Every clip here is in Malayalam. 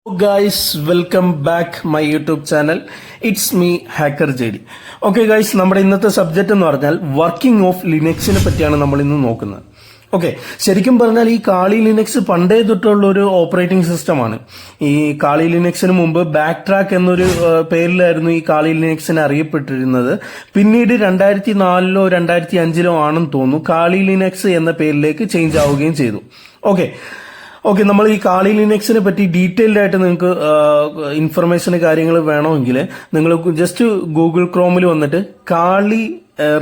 Guys, welcome back my YouTube channel. It's me Hacker JD. Okay guys, നമ്മുടെ ഇന്നത്തെ സബ്ജക്റ്റ് എന്ന് പറഞ്ഞാൽ വർക്കിംഗ് ഓഫ് ലിനക്സിനെ പറ്റിയാണ് നമ്മൾ ഇന്ന് നോക്കുന്നത്. ഓക്കെ, ശരിക്കും പറഞ്ഞാൽ ഈ കാളി ലിനക്സ് പണ്ടേ തൊട്ടുള്ള ഒരു ഓപ്പറേറ്റിംഗ് സിസ്റ്റമാണ്. ഈ കാളി ലിനക്സിന് മുമ്പ് ബാക്ക് ട്രാക്ക് എന്നൊരു പേരിലായിരുന്നു ഈ കാളി ലിനക്സിനെ അറിയപ്പെട്ടിരുന്നത്. പിന്നീട് 2004 2005 ആണെന്ന് തോന്നുന്നു കാളി ലിനക്സ് എന്ന പേരിലേക്ക് ചേഞ്ച് ആവുകയും ചെയ്തു. ഓക്കെ, നമ്മൾ ഈ കാളി ലിനക്സിനെ പറ്റി ഡീറ്റെയിൽഡ് ആയിട്ട് നിങ്ങൾക്ക് ഇൻഫർമേഷൻ കാര്യങ്ങൾ വേണമെങ്കിൽ നിങ്ങൾ ജസ്റ്റ് ഗൂഗിൾ ക്രോമിൽ വന്നിട്ട് കാളി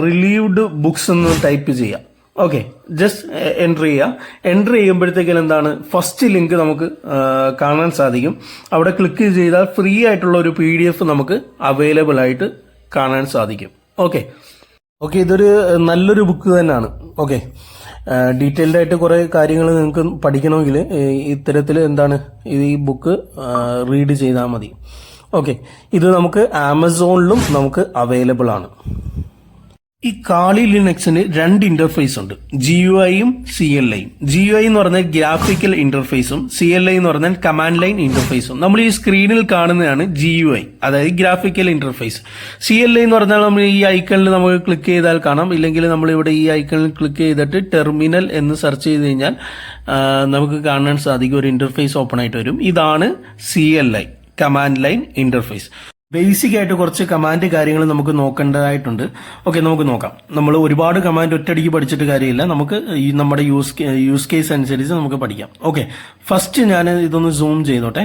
റിലീവ്ഡ് ബുക്സ് എന്ന് ടൈപ്പ് ചെയ്യാം. ഓക്കെ, ജസ്റ്റ് എൻട്രി ചെയ്യുമ്പോഴത്തേക്കും എന്താണ് ഫസ്റ്റ് ലിങ്ക് നമുക്ക് കാണാൻ സാധിക്കും. അവിടെ ക്ലിക്ക് ചെയ്താൽ ഫ്രീ ആയിട്ടുള്ള ഒരു PDF നമുക്ക് അവൈലബിൾ ആയിട്ട് കാണാൻ സാധിക്കും. ഓക്കെ, ഇതൊരു നല്ലൊരു ബുക്ക് തന്നെയാണ്. ഓക്കെ, ഡീറ്റെയിൽഡ് ആയിട്ട് കുറെ കാര്യങ്ങൾ നിങ്ങൾക്ക് പഠിക്കണമെങ്കിൽ ഇത്തരത്തിൽ എന്താണ് ഈ ബുക്ക് റീഡ് ചെയ്താൽ മതി. ഓക്കെ, ഇത് നമുക്ക് ആമസോണിലും നമുക്ക് അവൈലബിൾ ആണ്. ഈ കാളി ലിനക്സിന് 2 ഇന്റർഫേസ് ഉണ്ട്, GUIയും CLIയും. GUI എന്ന് പറഞ്ഞാൽ ഗ്രാഫിക്കൽ ഇന്റർഫേസും CLI എന്ന് പറഞ്ഞാൽ കമാൻഡ് ലൈൻ ഇന്റർഫേസും. നമ്മൾ ഈ സ്ക്രീനിൽ കാണുന്നതാണ് GUI, അതായത് ഗ്രാഫിക്കൽ ഇന്റർഫേസ്. CLI എന്ന് പറഞ്ഞാൽ നമ്മൾ ഈ ഐക്കണിൽ നമുക്ക് ക്ലിക്ക് ചെയ്താൽ കാണാം, ഇല്ലെങ്കിൽ നമ്മൾ ഇവിടെ ഈ ഐക്കണിൽ ക്ലിക്ക് ചെയ്തിട്ട് ടെർമിനൽ എന്ന് സെർച്ച് ചെയ്ത് കഴിഞ്ഞാൽ നമുക്ക് കാണാൻ സാധിക്കും, ഒരു ഇന്റർഫേസ് ഓപ്പൺ ആയിട്ട് വരും. ഇതാണ് CLI, command line interface. Basic ആയിട്ട് കുറച്ച് കമാൻഡ് കാര്യങ്ങൾ നമുക്ക് നോക്കേണ്ടതായിട്ടുണ്ട്. ഓക്കെ, നമുക്ക് നോക്കാം. നമ്മൾ ഒരുപാട് കമാൻഡ് ഒറ്റയടിക്ക് പഠിച്ചിട്ട് കാര്യമില്ല, നമുക്ക് ഈ നമ്മുടെ യൂസ് കേസ് അനുസരിച്ച് നമുക്ക് പഠിക്കാം. ഓക്കെ, ഫസ്റ്റ് ഞാൻ ഇതൊന്ന് സൂം ചെയ്തോട്ടെ.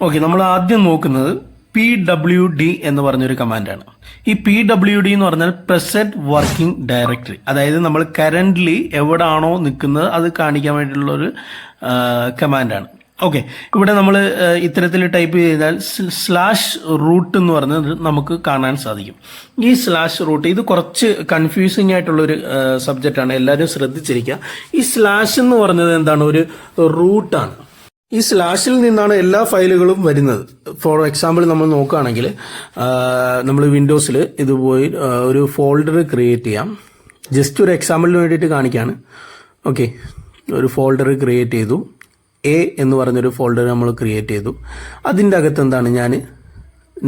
ഓക്കെ, നമ്മൾ ആദ്യം നോക്കുന്നത് PWD എന്ന് പറഞ്ഞൊരു കമാൻഡാണ്. ഈ PWD എന്ന് പറഞ്ഞാൽ പ്രസന്റ് വർക്കിംഗ് ഡയറക്ടറി, അതായത് നമ്മൾ കറന്റ്ലി എവിടാണോ നിൽക്കുന്നത് അത് കാണിക്കാൻ വേണ്ടിയിട്ടുള്ള ഒരു കമാൻഡാണ്. ഓക്കെ, ഇവിടെ നമ്മൾ ഇത്തരത്തിൽ ടൈപ്പ് ചെയ്താൽ /root എന്ന് പറഞ്ഞത് നമുക്ക് കാണാൻ സാധിക്കും. ഈ /root ഇത് കുറച്ച് കൺഫ്യൂസിംഗ് ആയിട്ടുള്ളൊരു സബ്ജക്റ്റാണ്, എല്ലാവരും ശ്രദ്ധിച്ചിരിക്കുക. ഈ സ്ലാഷ് എന്ന് പറഞ്ഞത് എന്താണ്, ഒരു റൂട്ടാണ്. ഈ സ്ലാഷിൽ നിന്നാണ് എല്ലാ ഫയലുകളും വരുന്നത്. ഫോർ എക്സാമ്പിൾ നമ്മൾ നോക്കുകയാണെങ്കിൽ നമ്മൾ വിൻഡോസിൽ ഇത് പോയി ഒരു ഫോൾഡർ ക്രിയേറ്റ് ചെയ്യാം. ജസ്റ്റ് ഒരു എക്സാമ്പിളിന് വേണ്ടിയിട്ട് കാണിക്കുകയാണ്. ഓക്കെ, ഒരു ഫോൾഡർ ക്രിയേറ്റ് ചെയ്തു, A എന്ന് പറഞ്ഞൊരു ഫോൾഡർ നമ്മൾ ക്രിയേറ്റ് ചെയ്തു. അതിൻ്റെ അകത്ത് എന്താണ്, ഞാൻ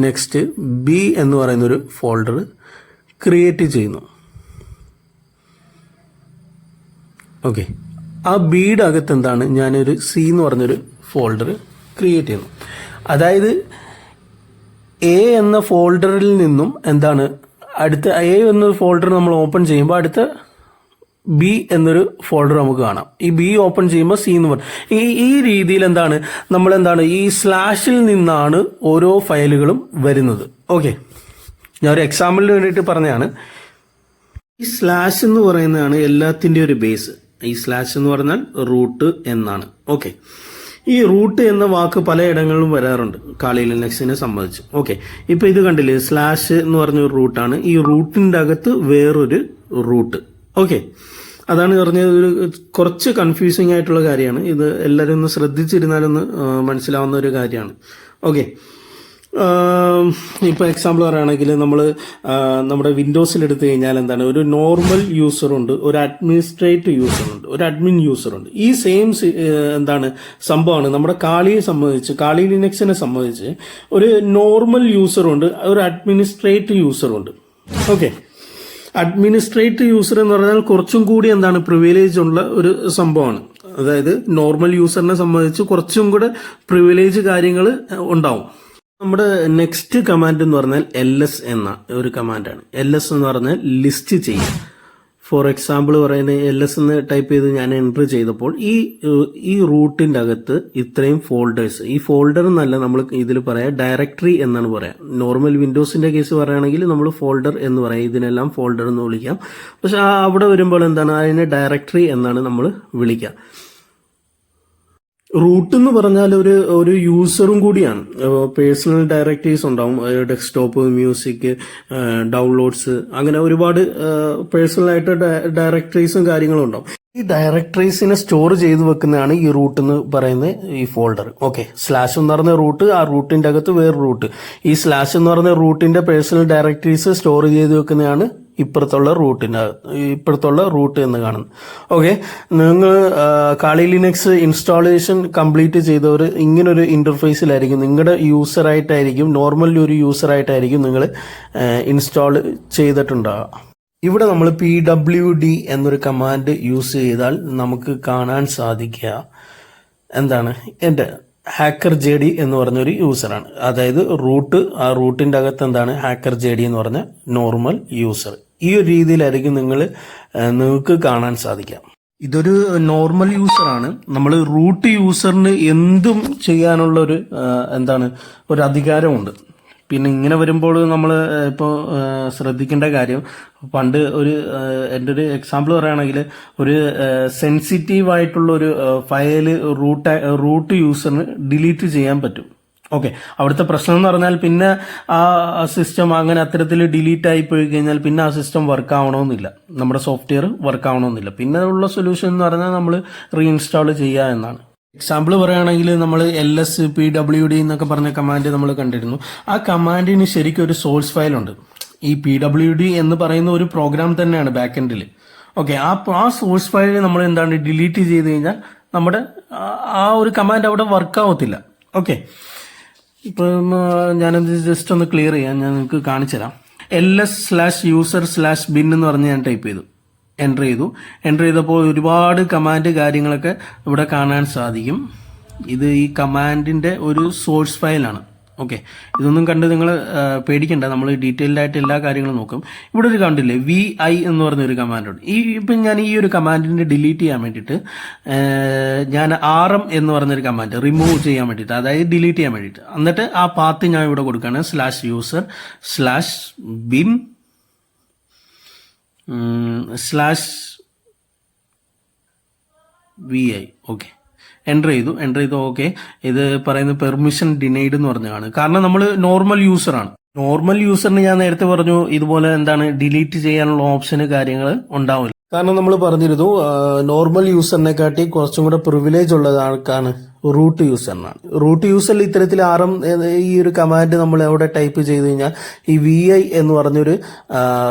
നെക്സ്റ്റ് B എന്ന് പറയുന്നൊരു ഫോൾഡർ ക്രിയേറ്റ് ചെയ്യുന്നു. ഓക്കെ, ആ ബിയുടെ അകത്ത് എന്താണ്, ഞാനൊരു C എന്ന് പറഞ്ഞൊരു ഫോൾഡർ ക്രിയേറ്റ് ചെയ്യുന്നു. അതായത് A എന്ന ഫോൾഡറിൽ നിന്നും എന്താണ് അടുത്ത A എന്ന ഫോൾഡർ നമ്മൾ ഓപ്പൺ ചെയ്യുമ്പോൾ അടുത്ത B എന്നൊരു ഫോൾഡർ നമുക്ക് കാണാം. ഈ B ഓപ്പൺ ചെയ്യുമ്പോൾ C എന്ന് പറയും. ഈ രീതിയിൽ എന്താണ് നമ്മൾ ഈ സ്ലാഷിൽ നിന്നാണ് ഓരോ ഫയലുകളും വരുന്നത്. ഓക്കെ, ഞാൻ ഒരു എക്സാമ്പിളിന് വേണ്ടിയിട്ട് പറഞ്ഞതാണ്. ഈ സ്ലാഷ് എന്ന് പറയുന്നതാണ് എല്ലാത്തിൻ്റെ ഒരു ബേസ്. ഈ സ്ലാഷ് എന്ന് പറഞ്ഞാൽ റൂട്ട് എന്നാണ്. ഓക്കെ, ഈ റൂട്ട് എന്ന വാക്ക് പലയിടങ്ങളിലും വരാറുണ്ട് കാളി ലിനക്സിനെ സംബന്ധിച്ച്. ഓക്കെ, ഇപ്പൊ ഇത് കണ്ടില്ലേ, സ്ലാഷ് എന്ന് പറഞ്ഞ ഒരു റൂട്ടാണ്. ഈ റൂട്ടിന്റെ അകത്ത് വേറൊരു റൂട്ട്. ഓക്കെ, അതാണ് പറഞ്ഞത്, ഒരു കുറച്ച് കൺഫ്യൂസിങ് ആയിട്ടുള്ള കാര്യമാണ്. ഇത് എല്ലാവരും ഒന്ന് ശ്രദ്ധിച്ചിരുന്നാലൊന്ന് മനസ്സിലാവുന്ന ഒരു കാര്യമാണ്. ഓക്കെ, ഇപ്പോൾ എക്സാമ്പിൾ പറയുകയാണെങ്കിൽ നമ്മൾ നമ്മുടെ വിൻഡോസിൽ എടുത്തു കഴിഞ്ഞാൽ എന്താണ്, ഒരു നോർമൽ യൂസറുണ്ട്, ഒരു അഡ്മിനിസ്ട്രേറ്റീവ് യൂസറുണ്ട്, ഒരു അഡ്മിൻ യൂസറുണ്ട്. ഈ സെയിം എന്താണ് സംഭവമാണ് നമ്മുടെ കാളിയെ സംബന്ധിച്ച്, കാളി ലിനക്സിനെ സംബന്ധിച്ച് ഒരു നോർമൽ യൂസറുണ്ട്, ഒരു അഡ്മിനിസ്ട്രേറ്റീവ് യൂസറുണ്ട്. ഓക്കെ, അഡ്മിനിസ്ട്രേറ്റീവ് യൂസർ എന്ന് പറഞ്ഞാൽ കുറച്ചും കൂടി എന്താണ് പ്രിവിലേജ് ഉള്ള ഒരു സംഭവമാണ്. അതായത് നോർമൽ യൂസറിനെ സംബന്ധിച്ച് കുറച്ചും കൂടെ പ്രിവിലേജ് കാര്യങ്ങൾ ഉണ്ടാവും. നമ്മുടെ നെക്സ്റ്റ് കമാൻഡ് എന്ന് പറഞ്ഞാൽ LS എന്ന ഒരു കമാൻഡാണ്. LS എന്ന് പറഞ്ഞാൽ ലിസ്റ്റ് ചെയ്യുക. ഫോർ എക്സാമ്പിൾ പറയുന്നത് LS എന്ന് ടൈപ്പ് ചെയ്ത് ഞാൻ എൻട്രി ചെയ്തപ്പോൾ ഈ റൂട്ടിന്റെ അകത്ത് ഇത്രയും ഫോൾഡേഴ്സ്, ഈ ഫോൾഡർ എന്നല്ല നമ്മൾ ഇതിൽ പറയാം, ഡയറക്ടറി എന്നാണ് പറയാം. നോർമൽ വിൻഡോസിന്റെ കേസ് പറയുകയാണെങ്കിൽ നമ്മൾ ഫോൾഡർ എന്ന് പറയാം, ഇതിനെല്ലാം ഫോൾഡർ എന്ന് വിളിക്കാം. പക്ഷെ അവിടെ വരുമ്പോൾ എന്താണ്, അതിനെ ഡയറക്ടറി എന്നാണ് നമ്മൾ വിളിക്കുക. റൂട്ട് എന്ന് പറഞ്ഞാൽ ഒരു യൂസറും കൂടിയാണ്. പേഴ്സണൽ ഡയറക്ടറീസ് ഉണ്ടാവും, ഡെസ്ക്ടോപ്പ്, മ്യൂസിക്, ഡൗൺലോഡ്സ്, അങ്ങനെ ഒരുപാട് പേഴ്സണൽ ആയിട്ട് ഡയറക്ടറീസും കാര്യങ്ങളും ഉണ്ടാവും. ഈ ഡയറക്ടറീസിനെ സ്റ്റോർ ചെയ്ത് വെക്കുന്നതാണ് ഈ റൂട്ട് എന്ന് പറയുന്ന ഈ ഫോൾഡർ. ഓക്കെ, സ്ലാഷ് എന്ന് പറഞ്ഞ റൂട്ട്, ആ റൂട്ടിന്റെ അകത്ത് വേറെ റൂട്ട്. ഈ സ്ലാഷ് എന്ന് പറഞ്ഞ റൂട്ടിന്റെ പേഴ്സണൽ ഡയറക്ടറീസ് സ്റ്റോർ ചെയ്ത് വെക്കുന്നതാണ് ഇപ്പുറത്തുള്ള റൂട്ട് എന്ന് കാണുന്നു. ഓക്കെ, നിങ്ങൾ കാളി ലിനക്സ് ഇൻസ്റ്റാളേഷൻ കംപ്ലീറ്റ് ചെയ്തവർ ഇങ്ങനൊരു ഇന്റർഫേസിലായിരിക്കും, നിങ്ങളുടെ യൂസറായിട്ടായിരിക്കും, നോർമൽ ഒരു യൂസറായിട്ടായിരിക്കും നിങ്ങൾ ഇൻസ്റ്റാൾ ചെയ്തിട്ടുണ്ടാവുക. ഇവിടെ നമ്മൾ pwd എന്നൊരു കമാൻഡ് യൂസ് ചെയ്താൽ നമുക്ക് കാണാൻ സാധിക്കുക എന്താണ്, എൻ്റെ ഹാക്കർ JD എന്ന് പറഞ്ഞൊരു യൂസറാണ്. അതായത് ആ റൂട്ടിൻ്റെ അകത്ത് എന്താണ് ഹാക്കർ JD എന്ന് പറഞ്ഞ നോർമൽ യൂസർ. ഈ ഒരു രീതിയിലായിരിക്കും നിങ്ങൾക്ക് കാണാൻ സാധിക്കാം. ഇതൊരു നോർമൽ യൂസറാണ്. നമ്മൾ റൂട്ട് യൂസറിന് എന്തും ചെയ്യാനുള്ള ഒരു അധികാരമുണ്ട്. പിന്നെ ഇങ്ങനെ വരുമ്പോൾ നമ്മൾ ഇപ്പോൾ ശ്രദ്ധിക്കേണ്ട കാര്യം, പണ്ട് എൻ്റെ ഒരു എക്സാമ്പിൾ പറയുകയാണെങ്കിൽ, ഒരു സെൻസിറ്റീവ് ആയിട്ടുള്ള ഒരു ഫയല് റൂട്ട് യൂസറിന് ഡിലീറ്റ് ചെയ്യാൻ പറ്റും. ഓക്കെ, അവിടുത്തെ പ്രശ്നം എന്ന് പറഞ്ഞാൽ പിന്നെ ആ സിസ്റ്റം അങ്ങനെ അത്തരത്തിൽ ഡിലീറ്റ് ആയി പോയി കഴിഞ്ഞാൽ പിന്നെ ആ സിസ്റ്റം വർക്ക് ആവണമെന്നില്ല, നമ്മുടെ സോഫ്റ്റ്വെയർ വർക്ക് ആവണമെന്നില്ല. പിന്നെ ഉള്ള സൊല്യൂഷൻ എന്ന് പറഞ്ഞാൽ നമ്മൾ റീഇൻസ്റ്റാൾ ചെയ്യുക എന്നാണ്. എക്സാമ്പിൾ പറയുകയാണെങ്കിൽ നമ്മൾ pwd എന്നൊക്കെ പറഞ്ഞ കമാൻഡ് നമ്മൾ കണ്ടിരുന്നു. ആ കമാൻഡിന് ശരിക്കും ഒരു സോഴ്സ് ഫയൽ ഉണ്ട്. ഈ pwd എന്ന് പറയുന്ന ഒരു പ്രോഗ്രാം തന്നെയാണ് ബാക്ക് എൻഡിൽ. ഓക്കെ, ആ സോഴ്സ് ഫയൽ നമ്മൾ ഡിലീറ്റ് ചെയ്ത് കഴിഞ്ഞാൽ നമ്മുടെ ആ ഒരു കമാൻഡ് അവിടെ വർക്ക് ആവത്തില്ല. ഓക്കെ, ഇപ്പം ഞാനത് ജസ്റ്റ് ഒന്ന് ക്ലിയർ ചെയ്യാം, ഞാൻ നിങ്ങൾക്ക് കാണിച്ചു തരാം. ls/user/bin എന്ന് പറഞ്ഞ് ഞാൻ ടൈപ്പ് ചെയ്തു, എൻ്റർ ചെയ്തപ്പോൾ ഒരുപാട് കമാൻഡ് കാര്യങ്ങളൊക്കെ ഇവിടെ കാണാൻ സാധിക്കും. ഇത് ഈ കമാൻഡിൻ്റെ ഒരു സോഴ്സ് ഫയലാണ്. ഓക്കെ, ഇതൊന്നും കണ്ട് നിങ്ങൾ പേടിക്കണ്ട, നമ്മൾ ഡീറ്റെയിൽഡ് ആയിട്ട് എല്ലാ കാര്യങ്ങളും നോക്കും. ഇവിടെ ഒരു കണ്ടില്ലേ vi എന്ന് പറഞ്ഞൊരു കമാൻഡുണ്ട്. ഇപ്പം ഞാൻ ഈ ഒരു കമാൻഡിനെ ഡിലീറ്റ് ചെയ്യാൻ വേണ്ടിയിട്ട് ഞാൻ rm എന്ന് പറഞ്ഞൊരു കമാൻഡ് റിമൂവ് ചെയ്യാൻ വേണ്ടിയിട്ട്, അതായത് ഡിലീറ്റ് ചെയ്യാൻ വേണ്ടിയിട്ട്, എന്നിട്ട് ആ പാത്ത് ഞാൻ ഇവിടെ കൊടുക്കുകയാണ് /user/bin /vi. ഓക്കെ, എൻ്റർ ചെയ്തു. ഓക്കെ, ഇത് പറയുന്നത് പെർമിഷൻ ഡിനൈഡ് എന്ന് പറഞ്ഞതാണ്. കാരണം നമ്മൾ നോർമൽ യൂസറാണ്. നോർമൽ യൂസറിന് ഞാൻ നേരത്തെ പറഞ്ഞു ഇതുപോലെ ഡിലീറ്റ് ചെയ്യാനുള്ള ഓപ്ഷന് കാര്യങ്ങൾ ഉണ്ടാവില്ല. കാരണം നമ്മൾ പറഞ്ഞിരുന്നു നോർമൽ യൂസറിനെ കാട്ടി കുറച്ചും കൂടെ പ്രിവിലേജ് ഉള്ളത് ആൾക്കാണ് റൂട്ട് യൂസറിനാണ്. റൂട്ട് യൂസറിൽ ഇത്തരത്തിൽ ഈ ഒരു കമാൻഡ് നമ്മൾ എവിടെ ടൈപ്പ് ചെയ്ത് കഴിഞ്ഞാൽ ഈ vi എന്ന് പറഞ്ഞൊരു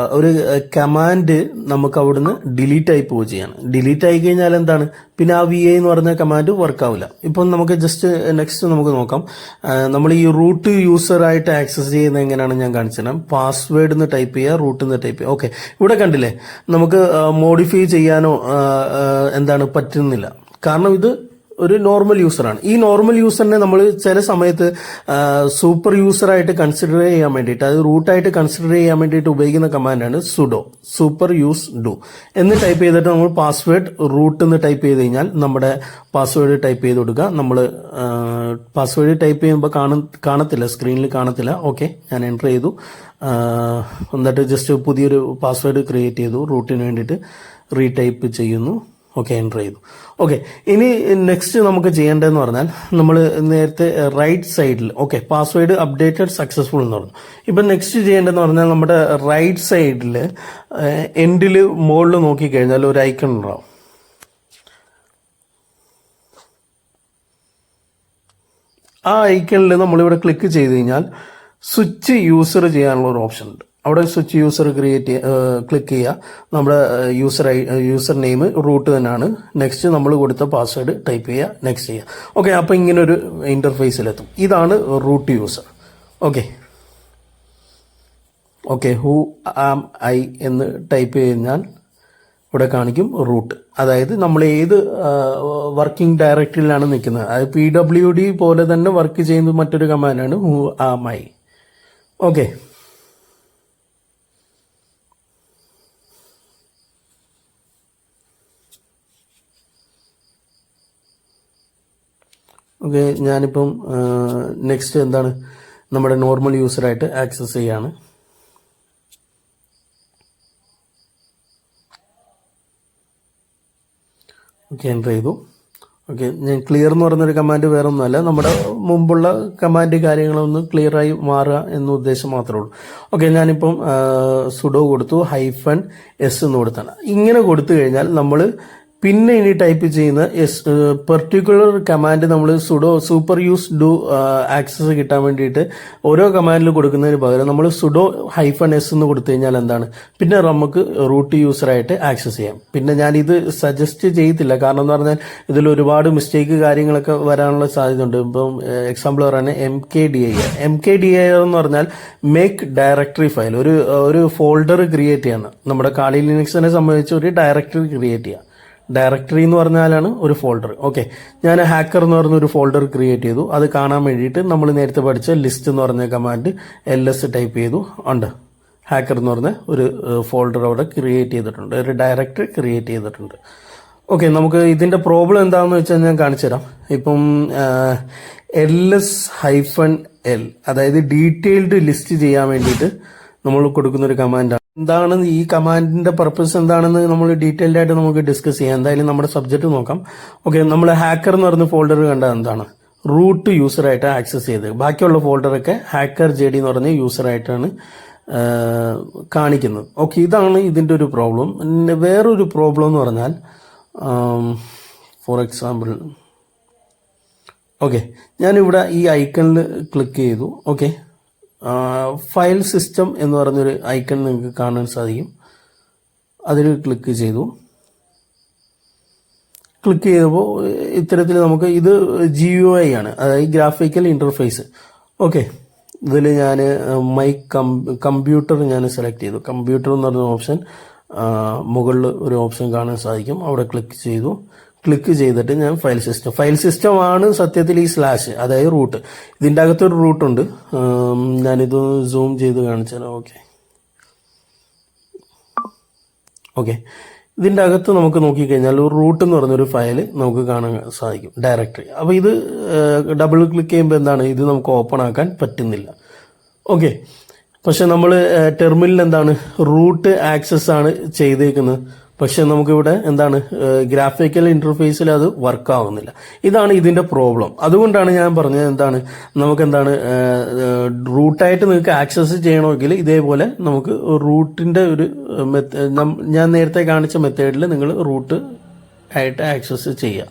കമാൻഡ് നമുക്ക് അവിടുന്ന് ഡിലീറ്റ് ആയി പോവുകയാണ്. ഡിലീറ്റ് ആയി കഴിഞ്ഞാൽ പിന്നെ ആ vi എന്ന് പറഞ്ഞ കമാൻഡ് വർക്ക് ആവില്ല. ഇപ്പം നമുക്ക് നെക്സ്റ്റ് നമുക്ക് നോക്കാം. നമ്മൾ ഈ റൂട്ട് യൂസറായിട്ട് ആക്സസ് ചെയ്യുന്നത് എങ്ങനെയാണ് ഞാൻ കാണിച്ചു തരാം. പാസ്വേഡ് എന്ന് ടൈപ്പ് ചെയ്യുക, റൂട്ട് എന്ന് ടൈപ്പ് ചെയ്യുക. ഓക്കെ, ഇവിടെ കണ്ടില്ലേ നമുക്ക് മോഡിഫൈ ചെയ്യാനോ പറ്റുന്നില്ല. കാരണം ഇത് ഒരു നോർമൽ യൂസറാണ്. ഈ നോർമൽ യൂസറിനെ നമ്മൾ ചില സമയത്ത് സൂപ്പർ യൂസറായിട്ട് കൺസിഡർ ചെയ്യാൻ വേണ്ടിയിട്ട്, അത് റൂട്ടായിട്ട് കൺസിഡർ ചെയ്യാൻ വേണ്ടിയിട്ട് ഉപയോഗിക്കുന്ന കമാൻഡാണ് sudo സൂപ്പർ യൂസ് ഡു എന്ന് ടൈപ്പ് ചെയ്തിട്ട് നമ്മൾ പാസ്വേഡ് റൂട്ട് എന്ന് ടൈപ്പ് ചെയ്ത് കഴിഞ്ഞാൽ നമ്മുടെ പാസ്വേഡ് ടൈപ്പ് ചെയ്ത് കൊടുക്കുക. നമ്മൾ പാസ്വേഡ് ടൈപ്പ് ചെയ്യുമ്പോൾ കാണത്തില്ല, സ്ക്രീനിൽ കാണത്തില്ല. ഓക്കെ, ഞാൻ എൻ്റർ ചെയ്തു. എന്നിട്ട് ജസ്റ്റ് പുതിയൊരു പാസ്വേഡ് ക്രിയേറ്റ് ചെയ്തു, റൂട്ടിന് വേണ്ടിയിട്ട് റീടൈപ്പ് ചെയ്യുന്നു. ഓക്കെ, എൻ്റർ ചെയ്തു. ഓക്കെ, ഇനി നെക്സ്റ്റ് നമുക്ക് ചെയ്യേണ്ടതെന്ന് പറഞ്ഞാൽ നമ്മൾ നേരത്തെ റൈറ്റ് സൈഡിൽ പാസ്വേഡ് അപ്ഡേറ്റഡ് സക്സസ്ഫുൾ എന്ന് പറഞ്ഞു. ഇപ്പം നെക്സ്റ്റ് ചെയ്യേണ്ടതെന്ന് പറഞ്ഞാൽ നമ്മുടെ റൈറ്റ് സൈഡിൽ എൻഡിൽ മുകളിൽ നോക്കിക്കഴിഞ്ഞാൽ ഒരു ഐക്കൺ ഉണ്ടാവും. ആ ഐക്കണിൽ നമ്മളിവിടെ ക്ലിക്ക് ചെയ്ത് കഴിഞ്ഞാൽ സ്വിച്ച് യൂസർ ചെയ്യാനുള്ള ഒരു ഓപ്ഷൻ ഉണ്ട്. അവിടെ സ്വിച്ച് യൂസർ ക്ലിക്ക് ചെയ്യുക. നമ്മുടെ യൂസർ നെയിം റൂട്ട് തന്നെയാണ്. നെക്സ്റ്റ് നമ്മൾ കൊടുത്ത പാസ്വേഡ് ടൈപ്പ് ചെയ്യുക, നെക്സ്റ്റ് ചെയ്യുക. ഓക്കെ, അപ്പോൾ ഇങ്ങനെ ഒരു ഇന്റർഫേസിലെത്തും. ഇതാണ് root user. Okay, who am I എന്ന് ടൈപ്പ് കഴിഞ്ഞാൽ ഇവിടെ കാണിക്കും റൂട്ട്. അതായത് നമ്മൾ ഏത് വർക്കിംഗ് ഡയറക്ടറിയിലാണ് നിൽക്കുന്നത്. അതായത് pwd പോലെ തന്നെ വർക്ക് ചെയ്യുന്ന മറ്റൊരു കമാൻഡാണ് ഹൂ ആം ഐ. ഓക്കെ, ഞാനിപ്പം നെക്സ്റ്റ് നമ്മുടെ നോർമൽ യൂസറായിട്ട് ആക്സസ് ചെയ്യാണ്. ഓക്കെ, എൻ്റർ ചെയ്തു. ഓക്കെ, ഞാൻ ക്ലിയർ എന്ന് പറയുന്നൊരു കമാൻഡ് വേറെ ഒന്നുമല്ല, നമ്മുടെ മുമ്പുള്ള കമാൻഡ് കാര്യങ്ങളൊന്ന് ക്ലിയർ ആയി മാറുക എന്ന ഉദ്ദേശം മാത്രമേ ഉള്ളൂ. ഓക്കെ, ഞാനിപ്പം sudo കൊടുത്തു -s എന്ന് കൊടുത്താണ്. ഇങ്ങനെ കൊടുത്തു കഴിഞ്ഞാൽ നമ്മൾ പിന്നെ ഇനി ടൈപ്പ് ചെയ്യുന്ന പെർട്ടിക്കുലർ കമാൻഡ് നമ്മൾ sudo super use do access കിട്ടാൻ വേണ്ടിയിട്ട് ഓരോ കമാൻഡിൽ കൊടുക്കുന്നതിന് പകരം നമ്മൾ സുഡോ -s എന്ന് കൊടുത്തു കഴിഞ്ഞാൽ എന്താണ്, പിന്നെ നമുക്ക് റൂട്ട് യൂസറായിട്ട് ആക്സസ് ചെയ്യാം. പിന്നെ ഞാനിത് സജസ്റ്റ് ചെയ്തില്ല, കാരണം എന്ന് പറഞ്ഞാൽ ഇതിൽ ഒരുപാട് മിസ്റ്റേക്ക് കാര്യങ്ങളൊക്കെ വരാനുള്ള സാധ്യതയുണ്ട്. ഇപ്പം എക്സാമ്പിൾ പറയുന്നത് MKDIR എന്ന് പറഞ്ഞാൽ മേക്ക് ഡയറക്ടറി ഫയൽ, ഒരു ഫോൾഡർ ക്രിയേറ്റ് ചെയ്യണം. നമ്മുടെ കാളി ലിനക്സിനെ സംബന്ധിച്ച് ഒരു ഡയറക്ടറി ക്രിയേറ്റ് ചെയ്യാം. ഡയറക്ടറി എന്ന് പറഞ്ഞാലാണ് ഒരു ഫോൾഡർ. ഓക്കെ, ഞാൻ ഹാക്കർ എന്ന് പറഞ്ഞ ഒരു ഫോൾഡർ ക്രിയേറ്റ് ചെയ്തു. അത് കാണാൻ വേണ്ടിയിട്ട് നമ്മൾ നേരത്തെ പഠിച്ച ലിസ്റ്റ് എന്ന് പറഞ്ഞ കമാൻഡ് LS ടൈപ്പ് ചെയ്തു. ഉണ്ട് ഹാക്കർ എന്ന് പറഞ്ഞ ഒരു ഫോൾഡർ അവിടെ ക്രിയേറ്റ് ചെയ്തിട്ടുണ്ട്, ഒരു ഡയറക്ടറി ക്രിയേറ്റ് ചെയ്തിട്ടുണ്ട്. ഓക്കെ, നമുക്ക് ഇതിന്റെ പ്രോബ്ലം എന്താണെന്ന് വെച്ചാൽ ഞാൻ കാണിച്ചു തരാം. ഇപ്പം LS-L അതായത് ഡീറ്റെയിൽഡ് ലിസ്റ്റ് ചെയ്യാൻ വേണ്ടിയിട്ട് നമ്മൾ കൊടുക്കുന്ന ഒരു കമാൻഡാണ്. എന്താണ് ഈ കമാൻഡിന്റെ പർപ്പസ് എന്താണെന്ന് നമ്മൾ ഡീറ്റെയിൽഡ് ആയിട്ട് നമുക്ക് ഡിസ്കസ് ചെയ്യാം. എന്തായാലും നമ്മുടെ സബ്ജക്ട് നോക്കാം. ഓക്കെ, നമ്മൾ ഹാക്കർ എന്ന് പറഞ്ഞ ഫോൾഡർ കണ്ടത് എന്താണ്, റൂട്ട് യൂസറായിട്ട് ആക്സസ് ചെയ്ത്, ബാക്കിയുള്ള ഫോൾഡറൊക്കെ ഹാക്കർ JD എന്ന് പറഞ്ഞ യൂസറായിട്ടാണ് കാണിക്കുന്നത്. ഓക്കെ, ഇതാണ് ഇതിന്റെ ഒരു പ്രോബ്ലം. പിന്നെ വേറൊരു പ്രോബ്ലം എന്ന് പറഞ്ഞാൽ ഫോർ എക്സാമ്പിൾ, ഓക്കെ ഞാനിവിടെ ഈ ഐക്കണിൽ ക്ലിക്ക് ചെയ്തു. ഓക്കെ, ഫയൽ സിസ്റ്റം എന്ന് പറഞ്ഞൊരു ഐക്കൺ നിങ്ങൾക്ക് കാണാൻ സാധിക്കും. അതിൽ ക്ലിക്ക് ചെയ്തു. ക്ലിക്ക് ചെയ്തപ്പോൾ ഇത്തരത്തിൽ നമുക്ക് ഇത് GUI ആണ്, അതായത് ഗ്രാഫിക്കൽ ഇന്റർഫേസ്. ഓക്കെ, ഇതിൽ ഞാൻ മൈ കമ്പ്യൂട്ടർ ഞാൻ സെലക്ട് ചെയ്തു. കമ്പ്യൂട്ടർ എന്ന് പറഞ്ഞ ഓപ്ഷൻ മുകളിൽ ഒരു ഓപ്ഷൻ കാണാൻ സാധിക്കും. അവിടെ ക്ലിക്ക് ചെയ്തു. ക്ലിക്ക് ചെയ്തിട്ട് ഞാൻ ഫയൽ സിസ്റ്റം ആണ് സത്യത്തിൽ ഈ സ്ലാഷ്, അതായത് റൂട്ട്. ഇതിൻ്റെ അകത്തൊരു റൂട്ടുണ്ട്. ഞാനിത് സൂം ചെയ്ത് കാണിച്ചാൽ ഓക്കെ ഇതിൻ്റെ അകത്ത് നമുക്ക് നോക്കിക്കഴിഞ്ഞാൽ ഒരു റൂട്ട് എന്ന് പറഞ്ഞൊരു ഫയൽ നമുക്ക് കാണാൻ സാധിക്കും, ഡയറക്ടറി. അപ്പോൾ ഇത് ഡബിൾ ക്ലിക്ക് ചെയ്യുമ്പോൾ എന്താണ്, ഇത് നമുക്ക് ഓപ്പൺ ആക്കാൻ പറ്റുന്നില്ല. ഓക്കെ, പക്ഷെ നമ്മൾ ടെർമിനലിൽ എന്താണ് റൂട്ട് ആക്സസ് ആണ് ചെയ്തേക്കുന്നത്. പക്ഷെ നമുക്കിവിടെ എന്താണ് ഗ്രാഫിക്കൽ ഇന്റർഫേസിൽ അത് വർക്ക് ആവുന്നില്ല. ഇതാണ് ഇതിന്റെ പ്രോബ്ലം. അതുകൊണ്ടാണ് ഞാൻ പറഞ്ഞത് എന്താണ്, നമുക്ക് എന്താണ് റൂട്ടായിട്ട് നിങ്ങൾക്ക് ആക്സസ് ചെയ്യണമെങ്കിൽ ഇതേപോലെ നമുക്ക് റൂട്ടിന്റെ ഒരു ഞാൻ നേരത്തെ കാണിച്ച മെത്തേഡിൽ നിങ്ങൾ റൂട്ട് ആയിട്ട് ആക്സസ് ചെയ്യുക.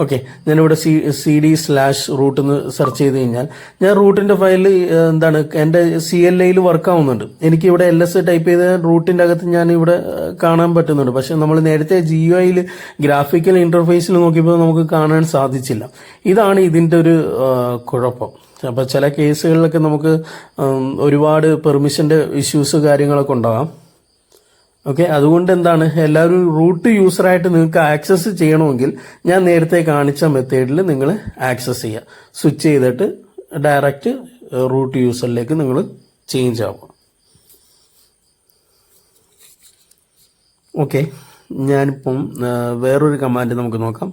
ഓക്കെ, ഞാനിവിടെ CD/root എന്ന് സെർച്ച് ചെയ്ത് കഴിഞ്ഞാൽ ഞാൻ റൂട്ടിന്റെ ഫയലിൽ എന്താണ് എൻ്റെ CLIയിൽ വർക്ക് ആവുന്നുണ്ട്. എനിക്ക് ഇവിടെ LS ടൈപ്പ് ചെയ്ത റൂട്ടിന്റെ അകത്ത് ഞാൻ ഇവിടെ കാണാൻ പറ്റുന്നുണ്ട്. പക്ഷെ നമ്മൾ നേരത്തെ GUIയിൽ ഗ്രാഫിക്കൽ ഇന്റർഫേസിൽ നോക്കിയപ്പോൾ നമുക്ക് കാണാൻ സാധിച്ചില്ല. ഇതാണ് ഇതിന്റെ ഒരു കുഴപ്പം. അപ്പൊ ചില കേസുകളിലൊക്കെ നമുക്ക് ഒരുപാട് പെർമിഷന്റെ ഇഷ്യൂസ് കാര്യങ്ങളൊക്കെ ഉണ്ടാകാം. ഓക്കെ, അതുകൊണ്ട് എന്താണ് എല്ലാവരും റൂട്ട് യൂസറായിട്ട് നിങ്ങൾക്ക് ആക്സസ് ചെയ്യണമെങ്കിൽ ഞാൻ നേരത്തെ കാണിച്ച മെത്തേഡിൽ നിങ്ങൾ ആക്സസ് ചെയ്യുക. സ്വിച്ച് ചെയ്തിട്ട് ഡയറക്റ്റ് റൂട്ട് യൂസറിലേക്ക് നിങ്ങൾ ചേഞ്ച് ആവും. ഓക്കെ, ഞാനിപ്പം വേറൊരു കമാൻഡ് നമുക്ക് നോക്കാം.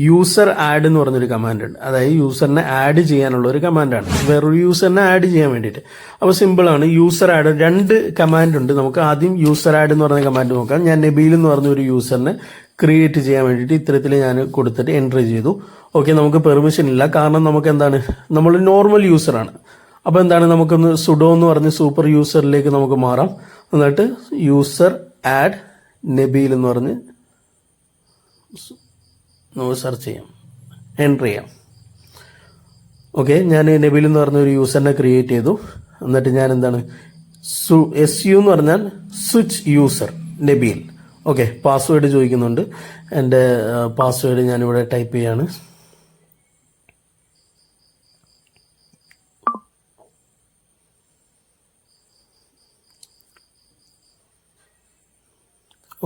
യൂസർ ആഡ് എന്ന് പറഞ്ഞൊരു കമാൻഡ് ഉണ്ട്. അതായത് യൂസറിനെ ആഡ് ചെയ്യാനുള്ള ഒരു കമാൻഡാണ്, വേറൊരു യൂസറിനെ ആഡ് ചെയ്യാൻ വേണ്ടിയിട്ട്. അപ്പോൾ സിമ്പിളാണ്. യൂസർ ആഡ് 2 കമാൻഡ് ഉണ്ട്. നമുക്ക് ആദ്യം യൂസർ ആഡ് എന്ന് പറഞ്ഞ കമാൻഡ് നോക്കാം. ഞാൻ നബീൽ എന്ന് പറഞ്ഞ ഒരു യൂസറിനെ ക്രിയേറ്റ് ചെയ്യാൻ വേണ്ടിയിട്ട് ഇത്തരത്തിൽ ഞാൻ കൊടുത്തിട്ട് എൻട്രി ചെയ്തു. ഓക്കെ, നമുക്ക് പെർമിഷൻ ഇല്ല, കാരണം നമുക്ക് എന്താണ് നമ്മൾ നോർമൽ യൂസറാണ്. അപ്പോൾ എന്താണ് നമുക്കൊന്ന് സുഡോ എന്ന് പറഞ്ഞ് സൂപ്പർ യൂസറിലേക്ക് നമുക്ക് മാറാം. എന്നിട്ട് യൂസർ ആഡ് നബീൽ എന്ന് പറഞ്ഞ് നമുക്ക് സെർച്ച് ചെയ്യാം, എൻ്റർ ചെയ്യാം. ഓക്കെ, ഞാൻ നബീൽ എന്ന് പറഞ്ഞ ഒരു യൂസറിനെ ക്രിയേറ്റ് ചെയ്തു. എന്നിട്ട് ഞാൻ എന്താണ് SU എന്ന് പറഞ്ഞാൽ switch user Nabeel. Okay, password ചോദിക്കുന്നുണ്ട്. എൻ്റെ പാസ്വേഡ് ഞാനിവിടെ ടൈപ്പ് ചെയ്യാണ്.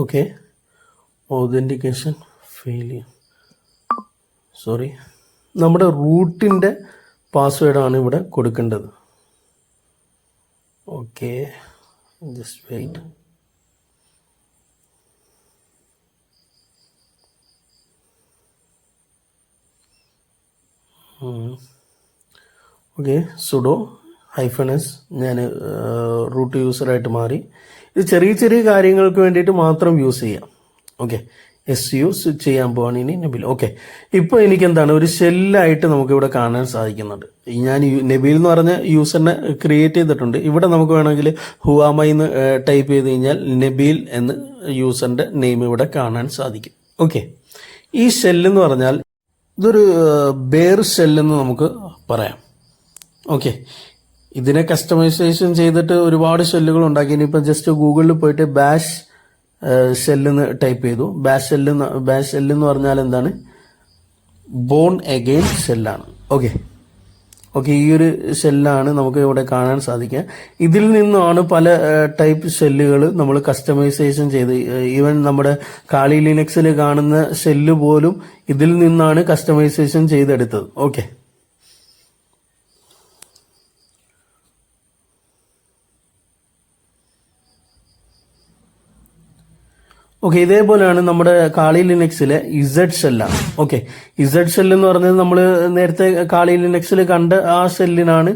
ഓക്കെ, ഓതൻറ്റിക്കേഷൻ ഫെയിലിയർ, സോറി, നമ്മുടെ റൂട്ടിൻ്റെ പാസ്വേഡാണ് ഇവിടെ കൊടുക്കേണ്ടത്. Okay, just wait. Okay, sudo -s ഞാൻ റൂട്ട് യൂസറായിട്ട് മാറി. ഇത് ചെറിയ ചെറിയ കാര്യങ്ങൾക്ക് വേണ്ടിയിട്ട് മാത്രം യൂസ് ചെയ്യാം. ഓക്കെ, SU സ്വിച്ച് ചെയ്യാൻ പോവാണ് ഇനി നബീൽ. ഓക്കെ, ഇപ്പോൾ എനിക്ക് എന്താണ് ഒരു ഷെല്ലായിട്ട് നമുക്ക് ഇവിടെ കാണാൻ സാധിക്കുന്നുണ്ട്. ഞാൻ നബീൽ എന്ന് പറഞ്ഞ യൂസറിനെ ക്രിയേറ്റ് ചെയ്തിട്ടുണ്ട്. ഇവിടെ നമുക്ക് വേണമെങ്കിൽ ഹുവാമൈ എന്ന് ടൈപ്പ് ചെയ്ത് കഴിഞ്ഞാൽ നബീൽ എന്ന് യൂസറിന്റെ നെയിം ഇവിടെ കാണാൻ സാധിക്കും. ഓക്കെ. ഈ ഷെല്ലെന്ന് പറഞ്ഞാൽ ഇതൊരു ബെയർ ഷെല്ലെന്ന് നമുക്ക് പറയാം. ഓക്കെ, ഇതിനെ കസ്റ്റമൈസേഷൻ ചെയ്തിട്ട് ഒരുപാട് ഷെല്ലുകൾ ഉണ്ടാക്കി. ഇനിയിപ്പോൾ ജസ്റ്റ് ഗൂഗിളിൽ പോയിട്ട് ബാഷ് ഷെല്ലെന്ന് ടൈപ്പ് ചെയ്തു. ബാഷ് ഷെല്ലെന്ന് പറഞ്ഞാൽ എന്താണ്? Born again ഷെല്ലാണ്. ഓക്കെ, ഈ ഒരു ഷെല്ലാണ് നമുക്ക് ഇവിടെ കാണാൻ സാധിക്കുക. ഇതിൽ നിന്നാണ് പല ടൈപ്പ് ഷെല്ലുകൾ നമ്മൾ കസ്റ്റമൈസേഷൻ ചെയ്ത്, ഈവൻ നമ്മുടെ കാളി ലിനക്സിൽ കാണുന്ന ഷെല്ല് പോലും ഇതിൽ നിന്നാണ് കസ്റ്റമൈസേഷൻ ചെയ്തെടുത്തത്. ഓക്കെ, ഇതേപോലെയാണ് നമ്മുടെ കാളി ലിനക്സിലെ ഇസഡ് ഷെല്ലാണ്. ഓക്കെ, ഇസഡ് ഷെല്ല് എന്ന് പറഞ്ഞത് നമ്മൾ നേരത്തെ കാളി ലിനക്സിൽ കണ്ട ആ ഷെല്ലിനാണ്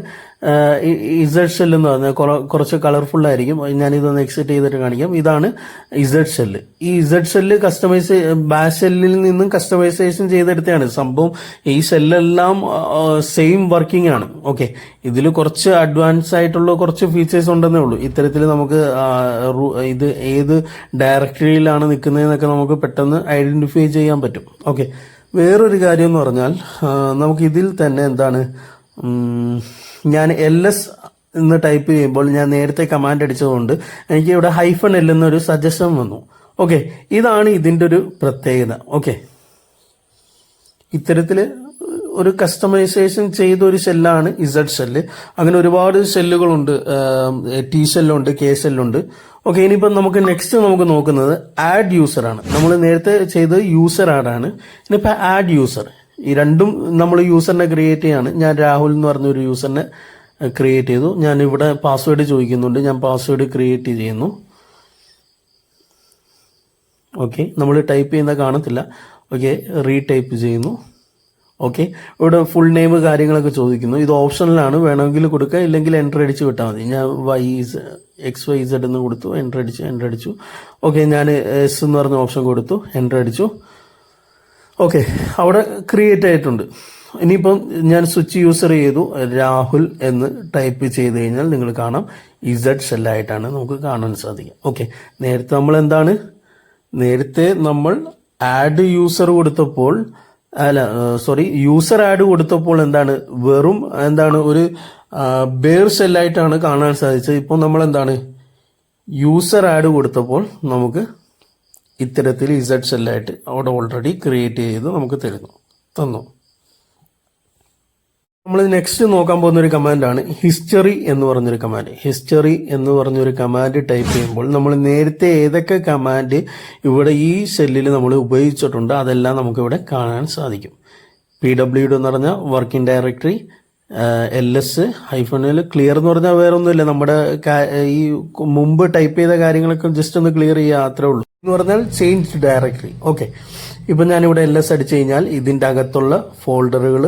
ഇസഡ് ഷെല്ല് എന്ന് പറഞ്ഞാൽ കുറച്ച് കളർഫുൾ ആയിരിക്കും. ഞാനിതൊന്ന് എക്സിറ്റ് ചെയ്തിട്ട് കാണിക്കാം. ഇതാണ് ഇസഡ് ഷെല്ല്. ഈ ഇസഡ് ഷെല്ല് ബാഷ് ഷെല്ലിൽ നിന്നും കസ്റ്റമൈസേഷൻ ചെയ്തെടുത്തതാണ് സംഭവം. ഈ ഷെല്ലെല്ലാം സെയിം വർക്കിംഗ് ആണ്. ഓക്കെ, ഇതിൽ കുറച്ച് അഡ്വാൻസ് ആയിട്ടുള്ള കുറച്ച് ഫീച്ചേഴ്സ് ഉണ്ടെന്നേ ഉള്ളൂ. ഇത്തരത്തിൽ നമുക്ക് ഇത് ഏത് ഡയറക്ടറിയിലാണ് നിൽക്കുന്നതെന്നൊക്കെ നമുക്ക് പെട്ടെന്ന് ഐഡന്റിഫൈ ചെയ്യാൻ പറ്റും. ഓക്കെ, വേറൊരു കാര്യം എന്ന് പറഞ്ഞാൽ നമുക്ക് ഇതിൽ തന്നെ എന്താണ്, ഞാൻ LS എന്ന് ടൈപ്പ് ചെയ്യുമ്പോൾ ഞാൻ നേരത്തെ കമാൻഡ് അടിച്ചതുകൊണ്ട് എനിക്ക് ഇവിടെ -L എന്നൊരു സജഷൻ വന്നു. ഓക്കെ, ഇതാണ് ഇതിന്റെ ഒരു പ്രത്യേകത. ഓക്കെ, ഇത്തരത്തില് ഒരു കസ്റ്റമൈസേഷൻ ചെയ്ത ഒരു ഷെല്ലാണ് ഇസഡ് ഷെല്ല്. അങ്ങനെ ഒരുപാട് ഷെല്ലുകളുണ്ട്. T ഷെല്ലുണ്ട്, K ഷെല്ലുണ്ട്. ഓക്കെ, ഇനിയിപ്പം നമുക്ക് നെക്സ്റ്റ് നമുക്ക് നോക്കുന്നത് ആഡ് യൂസർ ആണ്. നമ്മൾ നേരത്തെ ചെയ്തത് യൂസർ ആഡാണ്. ഇനിയിപ്പോൾ ആഡ് യൂസർ, ഈ രണ്ടും നമ്മൾ യൂസറിനെ ക്രിയേറ്റ് ചെയ്യാണ്. ഞാൻ രാഹുൽ എന്ന് പറഞ്ഞൊരു യൂസറിനെ ക്രിയേറ്റ് ചെയ്തു. ഞാൻ ഇവിടെ പാസ്വേഡ് ചോദിക്കുന്നുണ്ട്, ഞാൻ പാസ്വേഡ് ക്രിയേറ്റ് ചെയ്യുന്നു. ഓക്കെ, നമ്മൾ ടൈപ്പ് ചെയ്യുന്ന കാണത്തില്ല. ഓക്കെ, റീടൈപ്പ് ചെയ്യുന്നു. ഓക്കെ, ഇവിടെ ഫുൾ നെയിം കാര്യങ്ങളൊക്കെ ചോദിക്കുന്നു. ഇത് ഓപ്ഷനിലാണ്, വേണമെങ്കിൽ കൊടുക്കുക, ഇല്ലെങ്കിൽ എൻ്റർ അടിച്ച് വിട്ടാൽ മതി. ഞാൻ XYZ എന്ന് കൊടുത്തു, എൻ്റർ അടിച്ചു. ഓക്കെ, ഞാൻ S എന്ന് പറഞ്ഞ ഓപ്ഷൻ കൊടുത്തു, എൻ്റർ അടിച്ചു. ഓക്കെ, അവിടെ ക്രിയേറ്റ് ആയിട്ടുണ്ട്. ഇനിയിപ്പം ഞാൻ സ്വിച്ച് യൂസർ ചെയ്തു, രാഹുൽ എന്ന് ടൈപ്പ് ചെയ്ത് കഴിഞ്ഞാൽ നിങ്ങൾ കാണാം ഇസഡ് ഷെല്ലായിട്ടാണ് നമുക്ക് കാണാൻ സാധിക്കുക. ഓക്കെ, നേരത്തെ നമ്മൾ ആഡ് യൂസർ കൊടുത്തപ്പോൾ യൂസർ ആഡ് കൊടുത്തപ്പോൾ വെറും ഒരു ബെയർ ഷെല്ലായിട്ടാണ് കാണാൻ സാധിച്ചത്. ഇപ്പോൾ നമ്മൾ യൂസർ ആഡ് കൊടുത്തപ്പോൾ നമുക്ക് ഇത്തരത്തിൽ ഇസഡ് ഷെല്ലായിട്ട് അവിടെ ഓൾറെഡി ക്രിയേറ്റ് ചെയ്ത് നമുക്ക് തന്നു. നമ്മൾ നെക്സ്റ്റ് നോക്കാൻ പോകുന്ന ഒരു കമാൻഡാണ് ഹിസ്റ്ററി എന്ന് പറഞ്ഞൊരു കമാൻഡ്. ഹിസ്റ്ററി എന്ന് പറഞ്ഞൊരു കമാൻഡ് ടൈപ്പ് ചെയ്യുമ്പോൾ നമ്മൾ നേരത്തെ ഏതൊക്കെ കമാൻഡ് ഇവിടെ ഈ ഷെല്ലിൽ നമ്മൾ ഉപയോഗിച്ചിട്ടുണ്ട് അതെല്ലാം നമുക്കിവിടെ കാണാൻ സാധിക്കും. PWD എന്ന് പറഞ്ഞാൽ working directory, LS -L clear എന്ന് പറഞ്ഞാൽ വേറെ ഒന്നുമില്ല, നമ്മുടെ ഈ മുമ്പ് ടൈപ്പ് ചെയ്ത കാര്യങ്ങളൊക്കെ ജസ്റ്റ് ഒന്ന് ക്ലിയർ ചെയ്യുക, അത്രേ ഉള്ളൂ. എന്ന് പറഞ്ഞാൽ ചേഞ്ച് ഡയറക്ടറി. ഓക്കെ, ഇപ്പൊ ഞാനിവിടെ LS അടിച്ചു കഴിഞ്ഞാൽ ഇതിന്റെ അകത്തുള്ള ഫോൾഡറുകൾ,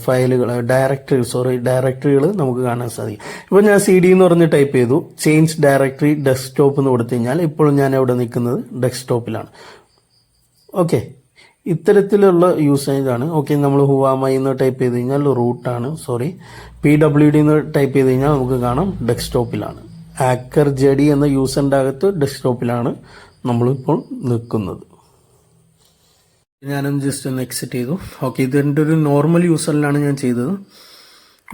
ഫയലുകൾ, ഡയറക്ടറികൾ നമുക്ക് കാണാൻ സാധിക്കും. ഇപ്പൊ ഞാൻ CD എന്ന് പറഞ്ഞ് ടൈപ്പ് ചെയ്തു, ചേഞ്ച് ഡയറക്ടറി ഡെസ്ക്ടോപ്പ് എന്ന് കൊടുത്തു കഴിഞ്ഞാൽ ഇപ്പോൾ ഞാൻ ഇവിടെ നിൽക്കുന്നത് ഡെസ്ക്ടോപ്പിലാണ്. ഓക്കെ, ഇത്തരത്തിലുള്ള യൂസേജ് ആണ്. ഓക്കെ, നമ്മൾ ഹുവാമൈ എന്ന് ടൈപ്പ് ചെയ്ത് കഴിഞ്ഞാൽ റൂട്ടാണ്. PWD എന്ന് ടൈപ്പ് ചെയ്ത് കഴിഞ്ഞാൽ നമുക്ക് കാണാം ഡെസ്ക്ടോപ്പിലാണ്. ഹാക്കർ JD എന്ന യൂസറിന്റെ അകത്ത് ഡെസ്ക്ടോപ്പിലാണ് നമ്മളിപ്പോൾ നിൽക്കുന്നത്. ഞാനൊന്ന് ജസ്റ്റ് ഒന്ന് എക്സിറ്റ് ചെയ്തു. ഓക്കെ, ഇതിൻ്റെ ഒരു നോർമൽ യൂസറിലാണ് ഞാൻ ചെയ്തത്.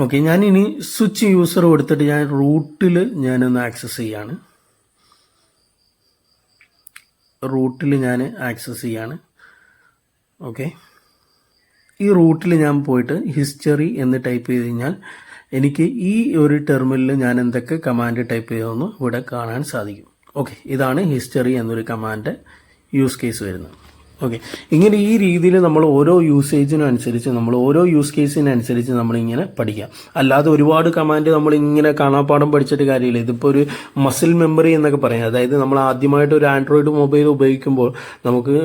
ഓക്കെ, ഞാൻ ഇനി സ്വിച്ച് യൂസർ കൊടുത്തിട്ട് ഞാൻ റൂട്ടിൽ ഞാനൊന്ന് ആക്സസ് ചെയ്യാണ്. ഓക്കെ, ഈ റൂട്ടിൽ ഞാൻ പോയിട്ട് ഹിസ്റ്ററി എന്ന് ടൈപ്പ് ചെയ്ത് കഴിഞ്ഞാൽ എനിക്ക് ഈ ഒരു ടെർമിനലിൽ ഞാൻ എന്തൊക്കെ കമാൻഡ് ടൈപ്പ് ചെയ്തതെന്ന് ഇവിടെ കാണാൻ സാധിക്കും. ഓക്കെ, ഇതാണ് ഹിസ്റ്ററി എന്നൊരു കമാൻഡ് യൂസ് കേസ് വരുന്നത്. ഓക്കെ, ഇങ്ങനെ ഈ രീതിയിൽ നമ്മൾ ഓരോ യൂസേജിനനുസരിച്ച് ഓരോ യൂസ് കേസിനനുസരിച്ച് നമ്മളിങ്ങനെ പഠിക്കാം. അല്ലാതെ ഒരുപാട് കമാൻഡ് നമ്മളിങ്ങനെ കാണാപ്പാടം പഠിച്ചിട്ട് കാര്യമില്ല. ഇതിപ്പോൾ ഒരു മസിൽ മെമ്മറി എന്നൊക്കെ പറയാം. അതായത് നമ്മൾ ആദ്യമായിട്ട് ഒരു ആൻഡ്രോയിഡ് മൊബൈൽ ഉപയോഗിക്കുമ്പോൾ നമുക്ക്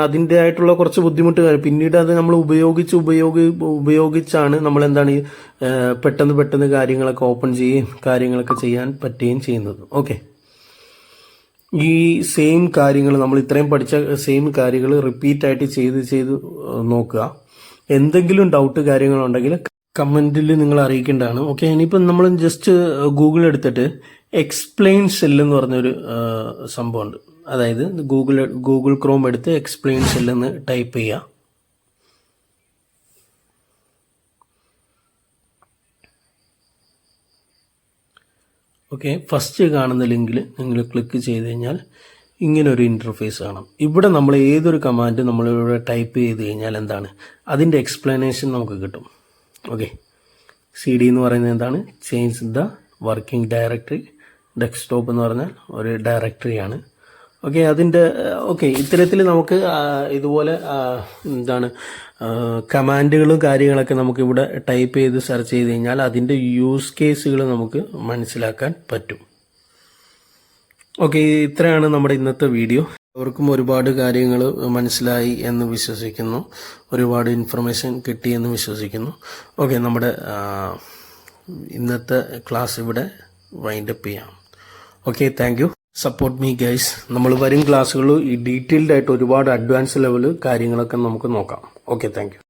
അതിൻ്റെ ആയിട്ടുള്ള കുറച്ച് ബുദ്ധിമുട്ട്, പിന്നീട് അത് നമ്മൾ ഉപയോഗിച്ചാണ് നമ്മൾ പെട്ടെന്ന് കാര്യങ്ങളൊക്കെ ഓപ്പൺ ചെയ്യുകയും കാര്യങ്ങളൊക്കെ ചെയ്യാൻ പറ്റുകയും ചെയ്യുന്നത്. ഓക്കെ, ഈ സെയിം കാര്യങ്ങൾ നമ്മൾ ഇത്രയും പഠിച്ച സെയിം കാര്യങ്ങൾ റിപ്പീറ്റ് ആയിട്ട് ചെയ്ത് നോക്കുക. എന്തെങ്കിലും ഡൗട്ട് കാര്യങ്ങളുണ്ടെങ്കിൽ കമന്റിൽ നിങ്ങൾ അറിയിക്കേണ്ടതാണ്. ഓക്കെ, ഇനിയിപ്പം നമ്മൾ ജസ്റ്റ് ഗൂഗിൾ എടുത്തിട്ട് എക്സ്പ്ലെയിൻ ഷെൽ എന്ന് പറഞ്ഞൊരു സംഭവമുണ്ട്. അതായത് ഗൂഗിൾ ക്രോം എടുത്ത് എക്സ്പ്ലെയിൻ സെൽ എന്ന് ടൈപ്പ് ചെയ്യുക. ഓക്കെ, ഫസ്റ്റ് കാണുന്ന ലിങ്കിൽ നിങ്ങൾ ക്ലിക്ക് ചെയ്ത് കഴിഞ്ഞാൽ ഇങ്ങനൊരു ഇൻ്റർഫേസ് കാണാം. ഇവിടെ നമ്മൾ ഏതൊരു കമാൻഡ് നമ്മളിവിടെ ടൈപ്പ് ചെയ്ത് കഴിഞ്ഞാൽ എന്താണ് അതിൻ്റെ എക്സ്പ്ലനേഷൻ നമുക്ക് കിട്ടും. ഓക്കെ, CD എന്ന് പറയുന്നത് എന്താണ്, change the working directory. Desktop എന്ന് പറഞ്ഞാൽ ഒരു ഡയറക്ടറിയാണ്. ഓക്കെ, അതിൻ്റെ ഇത്തരത്തിൽ നമുക്ക് ഇതുപോലെ എന്താണ് കമാൻഡുകളും കാര്യങ്ങളൊക്കെ നമുക്കിവിടെ ടൈപ്പ് ചെയ്ത് സെർച്ച് ചെയ്ത് കഴിഞ്ഞാൽ അതിൻ്റെ യൂസ് കേസുകൾ നമുക്ക് മനസ്സിലാക്കാൻ പറ്റും. ഓക്കെ, ഇത്രയാണ് നമ്മുടെ ഇന്നത്തെ വീഡിയോ. അവർക്കും ഒരുപാട് കാര്യങ്ങൾ മനസ്സിലായി എന്ന് വിശ്വസിക്കുന്നു, ഒരുപാട് ഇൻഫർമേഷൻ കിട്ടിയെന്ന് വിശ്വസിക്കുന്നു. ഓക്കെ, നമ്മുടെ ഇന്നത്തെ ക്ലാസ് ഇവിടെ വൈൻഡപ്പ് ചെയ്യാം. Okay, thank you. Support me guys. നമ്മൾ വരും ക്ലാസ്സുകളിൽ ഈ ഡീറ്റെയിൽഡ് ആയിട്ട് ഒരുപാട് അഡ്വാൻസ് ലെവൽ കാര്യങ്ങളൊക്കെ നമുക്ക് നോക്കാം. Okay, thank you.